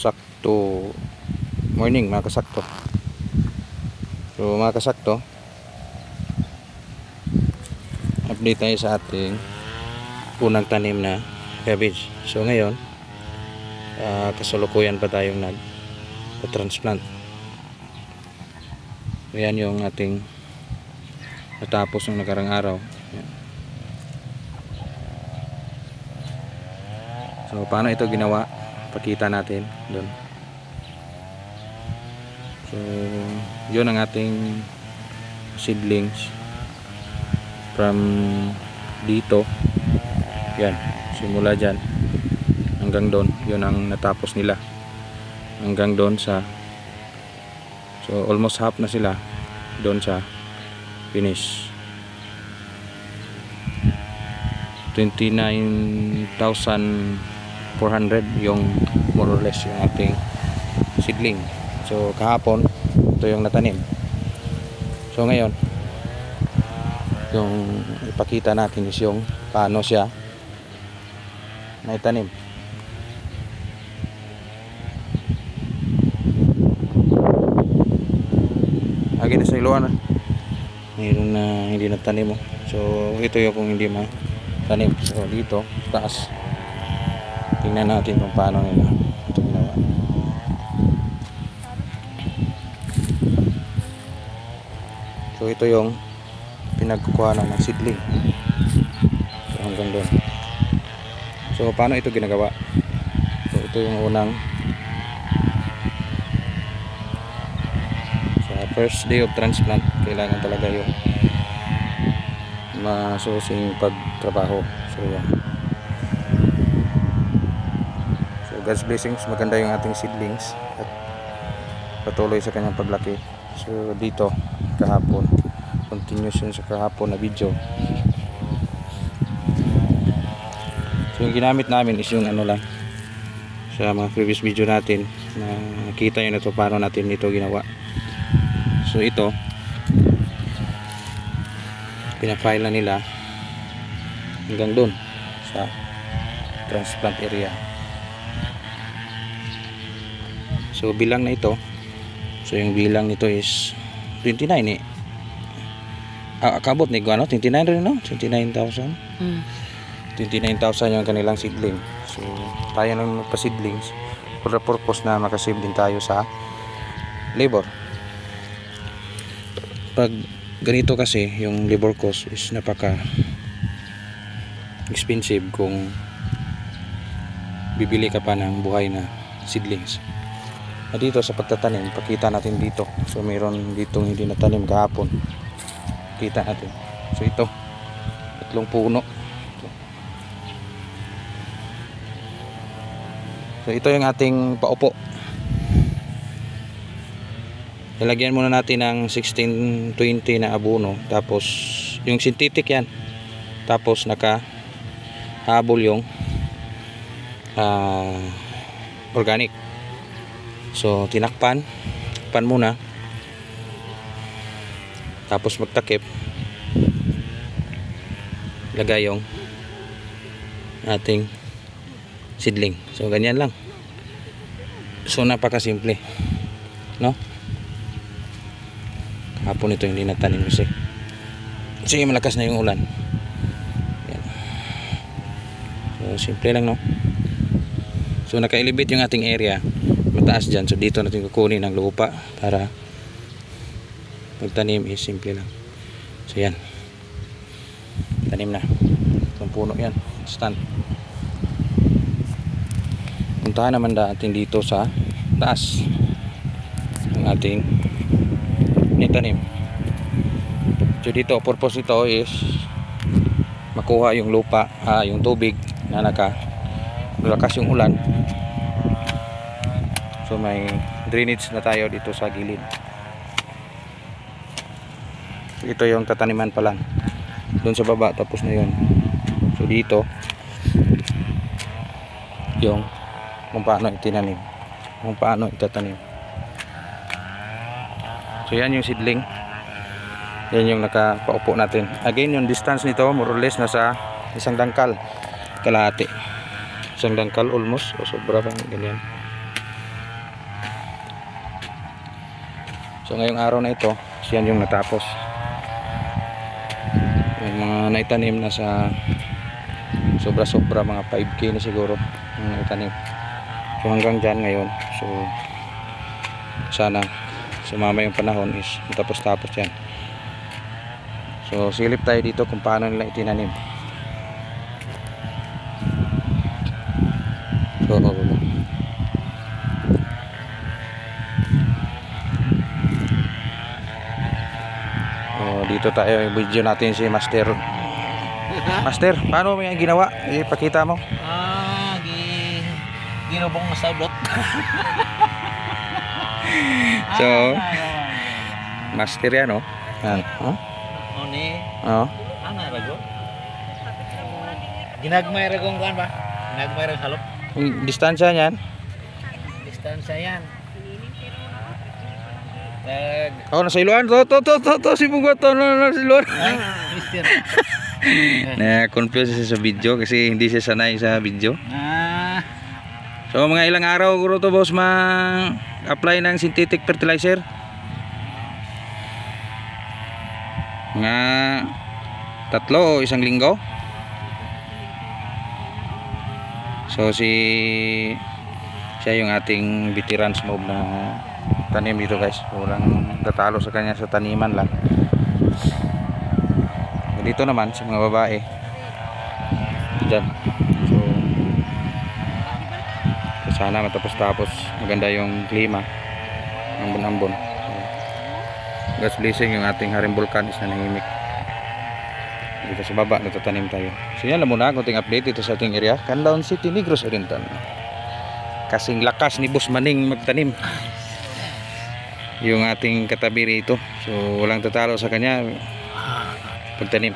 sakto morning mga kasakto. So mga kasakto, update tayo sa ating unang tanim na cabbage. So ngayon kasalukuyan pa tayong nag-transplant. Ayan yung ating natapos ng nakarang araw. Ayan. So paano ito ginawa? Pakita natin doon. So yun ang ating seedlings from dito. Yan, simula dyan hanggang doon, yun ang natapos nila hanggang doon sa, so almost half na sila doon sa finish. 29,400 yung more or less yung ating seedling. So kahapon ito yung natanim. So ngayon yung ipakita natin is yung paano siya naitanim. Lagi na sa iluan mayroong na hindi natanim mo. So ito yung kung hindi matanim. So dito taas tingnan natin kung paano nila ito ginawa. So ito yung pinagkukuhanan ng seedling. So hanggang doon. So paano ito ginagawa? So ito yung unang sa first day of transplant, kailangan talaga yung masusing pagtrabaho. So yan. So God's blessings, maganda yung ating seedlings at patuloy sa kanyang paglaki. So dito kahapon, continuation sa kahapon na video. So yung ginamit namin is yung ano lang sa mga previous video natin na nakita nyo na ito paano natin ito ginawa. So ito pinafile na nila hanggang doon sa transplant area. So bilang na ito, so yung bilang nito is 29 eh. Kabot ni ano, 29 rin no? 29,000. 29,000 yung kanilang seedling. So tayo nang magpa-seedlings for the purpose na makasave din tayo sa labor. Pag ganito kasi yung labor cost is napaka expensive kung bibili ka pa ng buhay na seedlings. At dito sa pagtatanim, pakita natin dito. So mayroon ditong hindi natanim kahapon. Kita natin. So ito, 3 puno. So ito yung ating paupo. Ilagyan muna natin ng 1620 na abono. Tapos yung synthetic yan. Tapos nakahabol yung organic. So tinakpan muna. Tapos magtakip. Lagay yung ating seedling. So ganyan lang. So napakasimple, no? Hapon ito hindi natanim kasi malakas na yung ulan. Yan. So simple lang, no? So naka-elevate yung ating area, mataas dyan. So dito natin kukunin ang lupa para magtanim is simple lang. So yan, tanim na itong puno yan, stand. Puntahan naman natin dito sa taas ang ating nitanim. So dito purpose ito is makuha yung lupa, yung tubig na lakas yung ulan. So may drainage na tayo dito sa gilid. So ito yung tataniman pa lang doon sa baba, tapos na yun. So dito yung kung paano itinanim, kung paano itatanim. So yan yung seedling, yan yung nakapaupo natin. Again yung distance nito more or less nasa 1 dangkal kalahati, 1 dangkal almost, o sobra bang ganyan. So ngayong araw na ito, siyan yung natapos. Yung mga naitanim na sa sobra-sobra, mga 5K na siguro yung naitanim. So hanggang dyan ngayon. So sana sumama yung panahon is matapos-tapos yan. So silip tayo dito kung paano nila itinanim. So dito tayo, video natin si Master. Master, paano mo yung ginawa? Ipakita mo. Ginubong na sablot. So, Master yan, oh. Yan. Oh? Oni. Oh. Ano rago? Ginagmay ragong kuan ba? Ginagmay rag halop. Yung distansya niyan. Distansya yan. Oh, nasa iluan. To, si Bugot. Nasa iluan. Christian. Na-confuse siya sa video kasi hindi siya sanay sa video. So, mga ilang araw guro to, boss, ma-apply ng synthetic fertilizer. Mga 3 o 1 linggo. So, siya yung ating veterans mob na tanim dito, guys. Walang tatalo sa kanya sa taniman lang. Dito naman sa mga babae dyan. So sana matapos-tapos, maganda yung klima, ambon-ambon. So, God's blessing, yung ating Haring Vulcan is nanahimik. Dito sa baba natatanim tayo. So yan lang muna konting update dito sa ating area, Canlaon City, Negros Oriental. Kasing lakas ni Boss Maning magtanim yung ating katabi rito. So walang tatalo sa kanya pagtanim.